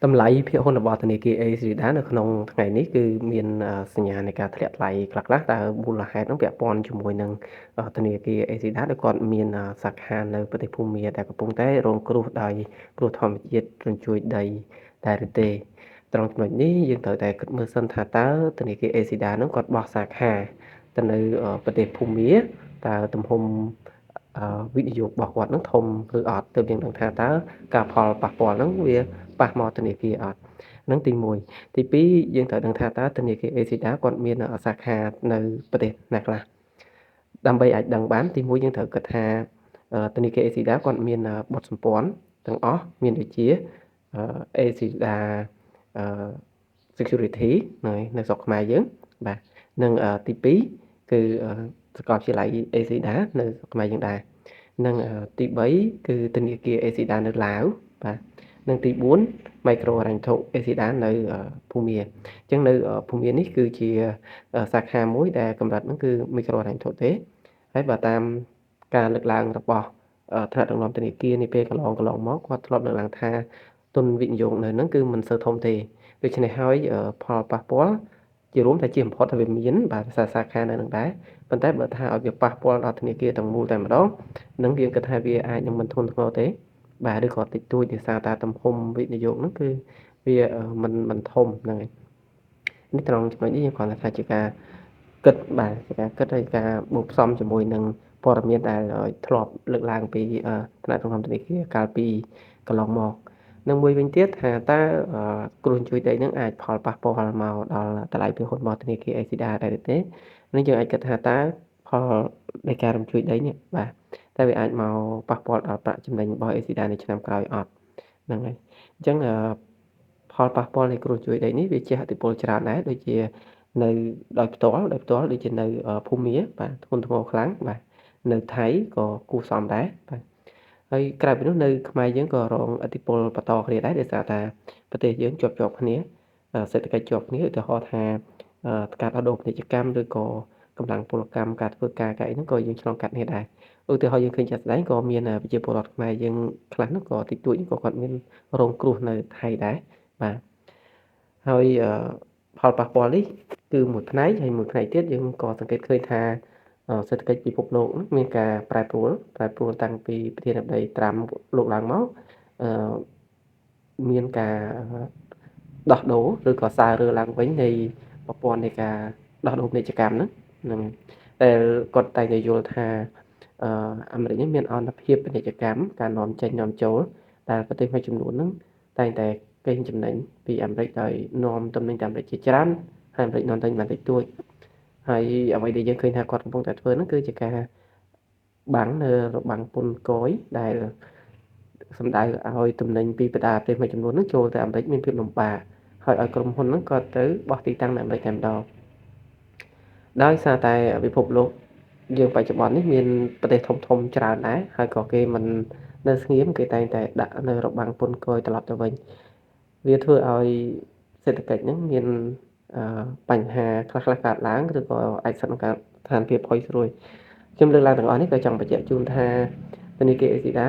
តម្លៃភាគហ៊ុនរបស់ធនាគារ Exida នៅក្នុងថ្ងៃនេះគឺមានសញ្ញានៃការធ្លាក់ថ្លៃខ្លះៗតើមូលហេតុនោះពាក់ព័ន្ធជាមួយនឹងធនាគារ Exida ដែលគាត់មានសាខានៅប្រទេសភូមាដែលកំពុងតែរងគ្រោះដោយគ្រោះធម្មជាតិរញ្ជួយដីដែរឬទេត្រង់ចំណុចនេះយើងត្រូវតែគិតមើលសិនថាតើធនាគារ Exida នោះគាត់បោះសាខាទៅនៅប្រទេសភូមាតើទំហំវិនិយោគរបស់គាត់នឹងធំឬអត់ទើបយើងដឹងថាតើការផលប៉ះពាល់ហ្នឹងវាប៉ះមកធនាគារអត់ហ្នឹងទី1ទី2យើងត្រូវដឹងថាតើធនាគារ Exida គាត់មានសាខានៅប្រទេសណាខ្លះដើម្បីអាចដឹងបានទី1យើងត្រូវគិតថាធនាគារ Exida គាត់មានបទសម្ព័ន្ធទាំងអស់មានដូចជាExida Security នៅស្រុកខ្មែរយើងបាទនិងទី2គឺសាកលវិទ្យាល័យ Exida នៅស្រុកខ្មែរយើងដែរនិងទី3គឺធនាគារ Exida នៅឡាវបាទនិងទី4 Micro Rental Exida នៅភូមាអញ្ចឹងនៅភូមានេះគឺជាសាខាមួយដែលកម្រិតហ្នឹងគឺ Micro Rental ទេហើយបើតាមការលើកឡើងរបស់ថ្នាក់ដឹកនាំធនាគារនេះពេលកន្លងមកគាត់ធ្លាប់លើកឡើងថាទុនវិនិយោគនៅហ្នឹងគឺមិនសូវធំទេដូច្នេះហើយផលប៉ះពាល់ជារួមតែជាបំផុតថាវាមានបាទសាខានៅនឹងដែរប៉ុន្តែបើថាឲ្យវាប៉ះពាល់ដល់ធនាគារទាំងមូលតែម្ដងនឹងយើងគិតថាវាអាចនឹងមិនធ្ងន់ធ្ងរទេបាទឬក៏តិចតួចដោយសារតែទំហំវិនិយោគហ្នឹងគឺវាមិនធំហ្នឹងហើយនេះត្រង់ចំណុចនេះយើងគ្រាន់តែថាជាការគិតបាទជាការគិតហើយការបូកផ្សំជាមួយនឹងព័ត៌មានដែលធ្លាប់លើកឡើងពីថ្នាក់ដឹកនាំធនាគារកាលពីកន្លងមកនឹងមួយវិញទៀតថាតើគ្រោះជួយដីនឹងអាចផលប៉ះពាល់មកដល់តម្លៃភាគហ៊ុនរបស់ធនាគារ Exida ដែរឬទេនឹងយើងអាចគិតថាតើផលនៃការរំជួយដីនេះបាទតែវាអាចមកប៉ះពាល់ដល់ប្រាក់ចំណេញរបស់ Exida នៅឆ្នាំក្រោយអត់ហ្នឹងហើយអញ្ចឹងផលប៉ះពាល់នៃគ្រោះជួយដីនេះវាជះឥទ្ធិពលច្រើនដែរដូចជានៅដោយផ្ទាល់ដូចជានៅភូមាបាទធ្ងន់ធ្ងរខ្លាំងបាទនៅថៃក៏គួរសមដែរបាទហើយក្រៅពីនោះនៅខ្មែរយើងក៏រងឥទ្ធិពលបន្តគ្នាដែរដោយសារតែប្រទេសយើងជាប់គ្នាសេដ្ឋកិច្ចជាប់គ្នាឧទាហរណ៍ថាការដោះដូរពាណិជ្ជកម្មឬក៏កម្លាំងពលកម្មការធ្វើការអីហ្នឹងក៏យើងឆ្លងកាត់គ្នាដែរឧទាហរណ៍យើងឃើញជាក់ស្ដែងក៏មានប្រជាពលរដ្ឋខ្មែរយើងខ្លះហ្នឹងក៏តិចតួចក៏គាត់មានរងគ្រោះនៅថៃដែរបាទហើយផលប៉ះពាល់នេះគឺមួយផ្នែកហើយមួយផ្នែកទៀតយើងក៏សង្កេតឃើញថាសេដ្ឋកិច្ចពិភពលោកមានការប្រែប្រួលតាំងពីប្រធានាធិបតីត្រាំលោកឡើងមកមានការដោះដូរឬក៏សាររើឡើងវិញនៃប្រព័ន្ធនៃការដោះដូរពាណិជ្ជកម្មហ្នឹងតែគាត់តែងតែយល់ថាអាមេរិកនេះមានអន្តរភាពពាណិជ្ជកម្មការនាំចេញនាំចូលដែលប្រទេសមួយចំនួនហ្នឹងតែងតែកេងចំណេញពីអាមេរិកដោយនាំទំនិញទៅអាមេរិកជាច្រើនហើយអាមេរិកនាំទៅបានតិចតួចហើយអ្វីដែលយើងឃើញថាគាត់កំពុងតែធ្វើហ្នឹងគឺជាការបាំងនៅរបាំងពន្ធគយដែលសំដៅឲ្យទំនិញពីបណ្ដាប្រទេសមួយចំនួនហ្នឹងចូលទៅអាមេរិកមានភាពលំបាកហើយឲ្យក្រុមហ៊ុនហ្នឹងក៏ទៅបោះទីតាំងនៅអាមេរិកតែម្ដងដោយសារតែពិភពលោកយើងបច្ចុប្បន្ននេះមានប្រទេសធំច្រើនដែរហើយក៏គេមិននៅស្ងៀមគេតែងតែដាក់នៅរបាំងពន្ធគយត្រឡប់ទៅវិញវាធ្វើឲ្យសេដ្ឋកិច្ចហ្នឹងមានបញ្ហាខ្លះកើតឡើងឬក៏អាចស្ថិតក្នុងការស្ថានភាពផុយស្រួយខ្ញុំលើកឡើងទាំងអស់នេះក៏ចង់បញ្ជាក់ជូនថាធនាគារ Exida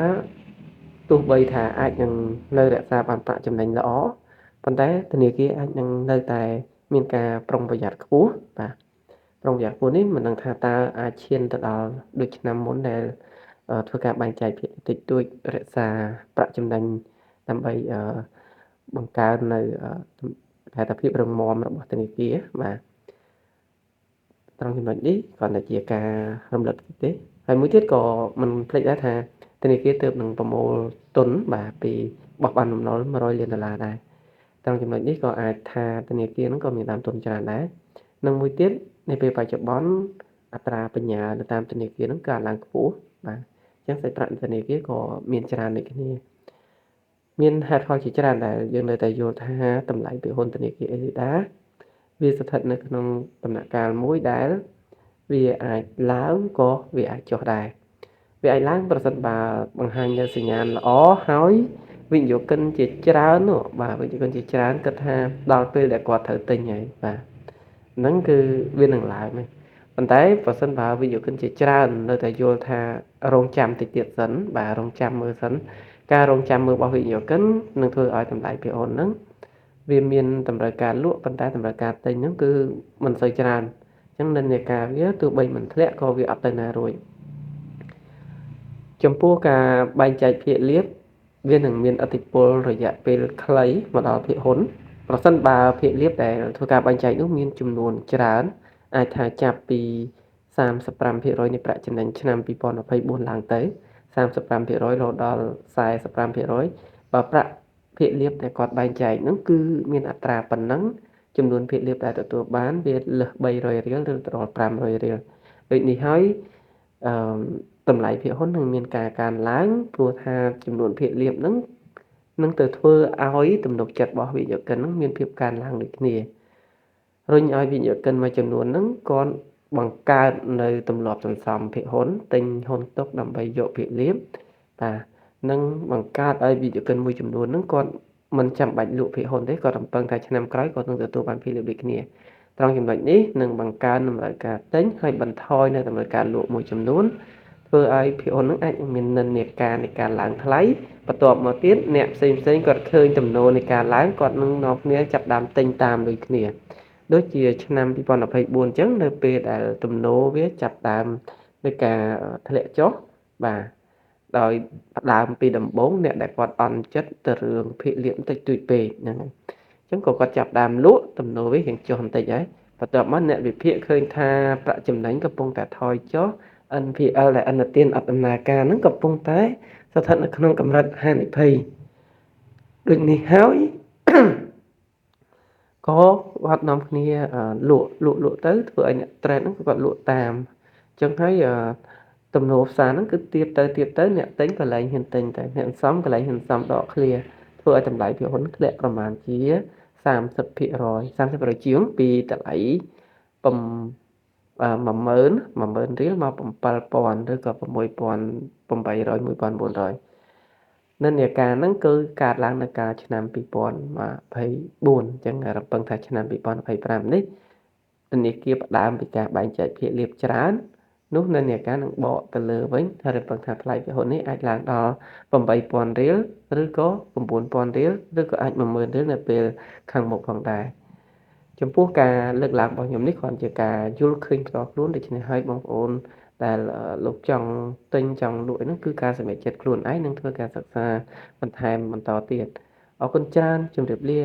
ទោះបីថាអាចនឹងនៅរក្សាបានប្រាក់ចំណេញល្អប៉ុន្តែធនាគារអាចនឹងនៅតែមានការប្រុងប្រយ័ត្នខ្ពស់បាទប្រុងប្រយ័ត្នខ្ពស់នេះមិនដឹងថាតើអាចឈានទៅដល់ដូចឆ្នាំមុនដែលធ្វើការបែងចែកភាគតិចតួចរក្សាប្រាក់ចំណេញដើម្បីបង្កើននៅហេតុភាពរឹងមាំរបស់ធនាគារបាទត្រង់ចំណុចនេះគ្រាន់តែជាការរំលឹកទេហើយមួយទៀតក៏មិនភ្លេចដែរថាធនាគារទើបនឹងប្រមូលទុនបាទពីបោះបានបំណុល$100 លានដែរត្រង់ចំណុចនេះក៏អាចថាធនាគារហ្នឹងក៏មានដើមទុនច្រើនដែរនិងមួយទៀតនៅពេលបច្ចុប្បន្នអត្រាបញ្ញានៅតាមធនាគារហ្នឹងកើនឡើងខ្ពស់បាទអញ្ចឹងសាច់ប្រាក់ធនាគារក៏មានច្រើនដូចគ្នាមានហេតុផលជាច្រើនដែលយើងនៅតែយល់ថាតម្លៃពីហ៊ុនធនាគារ Exida វាស្ថិតនៅក្នុងដំណាក់កាលមួយដែលវាអាចឡើងក៏វាអាចចុះដែរវាអាចឡើងប្រសិនបើបង្ហាញនៅសញ្ញាណល្អហើយវិនិយោគិនជាច្រើនបាទវិនិយោគិនជាច្រើនគិតថាដល់ពេលដែលគាត់ត្រូវទិញហើយបាទហ្នឹងគឺវានឹងឡើងហ្នឹងប៉ុន្តែប្រសិនបើវិនិយោគិនជាច្រើននៅតែយល់ថារងចាំតិចទៀតសិនបាទរងចាំមើលសិន ការរងចាំមើលរបស់វិនិយោគិននឹងធ្វើឲ្យតម្លៃភាគហ៊ុនហ្នឹងវាមានតម្រូវការលក់ប៉ុន្តែតម្រូវការទិញហ្នឹងគឺមិនសូវច្រើនអញ្ចឹងនិន្នាការវាទោះបីមិនធ្លាក់ក៏វាអត់ទៅណារួចចំពោះការបែងចែកភាគលាភវានឹងមានឥទ្ធិពលរយៈពេលខ្លីមកដល់ភាគហ៊ុនប្រសិនបើភាគលាភដែលធ្វើការបែងចែកនោះមានចំនួនច្រើនអាចថាចាប់ពី35%នៃប្រាក់ចំណេញឆ្នាំ2024ឡើងទៅ35%រហូតដល់45%បើប្រាក់ភាគលាភដែលគាត់បែងចែកហ្នឹងគឺមានអត្រាប៉ុណ្ណឹងចំនួនភាគលាភដែលទទួលបានវាលើស300រៀលឬទៅដល់500រៀលដូចនេះហើយអឺតម្លៃភាគហ៊ុននឹងមានការកើនឡើងព្រោះថាចំនួនភាគលាភហ្នឹងនឹងទៅធ្វើឲ្យទំនុកចិត្តរបស់វិនិយោគិនហ្នឹងមានភាពកើនឡើងដូចគ្នារុញឲ្យវិនិយោគិនមួយចំនួនហ្នឹងគាត់បង្កើតនៅទម្លាប់សន្សំភាគហ៊ុនទិញហ៊ុនទុកដើម្បីយកភាគលាភបាទនឹងបង្កើតឲ្យវិនិយោគិនមួយចំនួនហ្នឹងគាត់មិនចាំបាច់លក់ភាគហ៊ុនទេគាត់រំពឹងថាឆ្នាំក្រោយគាត់នឹងទទួលបានភាគលាភដូចគ្នាត្រង់ចំណុចនេះនឹងបង្កើនតម្រូវការទិញហើយបន្ថយនៅតម្រូវការលក់មួយចំនួនធ្វើឲ្យភាគហ៊ុននឹងអាចមាននិន្នាការនៃការឡើងថ្លៃបន្ទាប់មកទៀតអ្នកផ្សេងគាត់ឃើញទំនោរនៃការឡើងគាត់នឹងនាំគ្នាចាប់ដើមទិញតាមដូចគ្នាដូចជាឆ្នាំ2024អញ្ចឹងនៅពេលដែលទំនោរវាចាប់ដើមនៃការធ្លាក់ចុះបាទដោយផ្ដើមពីដំបូងអ្នកដែលគាត់អន់ចិត្តទៅរឿងភាគលាភបន្តិចតួចពេកហ្នឹងហើយអញ្ចឹងក៏គាត់ចាប់ដើមលក់ទំនោរវារៀងចុះបន្តិចហើយបន្ទាប់មកអ្នកវិភាគឃើញថាប្រាក់ចំណេញកំពុងតែថយចុះ NPL ដែលឥណទានអត់ដំណើរការហ្នឹងកំពុងតែស្ថិតនៅក្នុងកម្រិតហានិភ័យដូចនេះហើយក៏គាត់នាំគ្នាលក់ទៅធ្វើឲ្យអ្នក trade ហ្នឹងគាត់លក់តាមអញ្ចឹងហើយទំនោរផ្សារហ្នឹងគឺទៀបទៅអ្នកទិញក៏លែងហ៊ានទិញតែអ្នកសន្សំក៏លែងហ៊ានសន្សំដកឃ្លាធ្វើឲ្យតម្លៃភាគហ៊ុនធ្លាក់ប្រមាណជា30%ជាងពីតម្លៃ10000រៀលមក7000ឬក៏6800 1400និន្នាការហ្នឹងគឺកើតឡើងនៅកាលឆ្នាំ2024អញ្ចឹងរំពឹងថាឆ្នាំ2025នេះធនាគារផ្ដើមពីការបែងចែកភាគលាភច្រើននោះនិន្នាការនឹងបកទៅលើវិញហើយរំពឹងថាថ្លៃភាគហ៊ុននេះអាចឡើងដល់8000រៀលឬក៏9000រៀលឬក៏អាច10000រៀលនៅពេលខាងមុខផងដែរចំពោះការលើកឡើងរបស់ខ្ញុំនេះគ្រាន់ជាការយល់ឃើញផ្ទាល់ខ្លួនដូច្នេះហើយបងប្អូនដែលលោកចង់ទិញចង់លក់ហ្នឹងគឺការសម្រេចចិត្តខ្លួនឯងនឹងធ្វើការសិក្សាបន្ថែមបន្តទៀតអរគុណច្រើនជម្រាបលា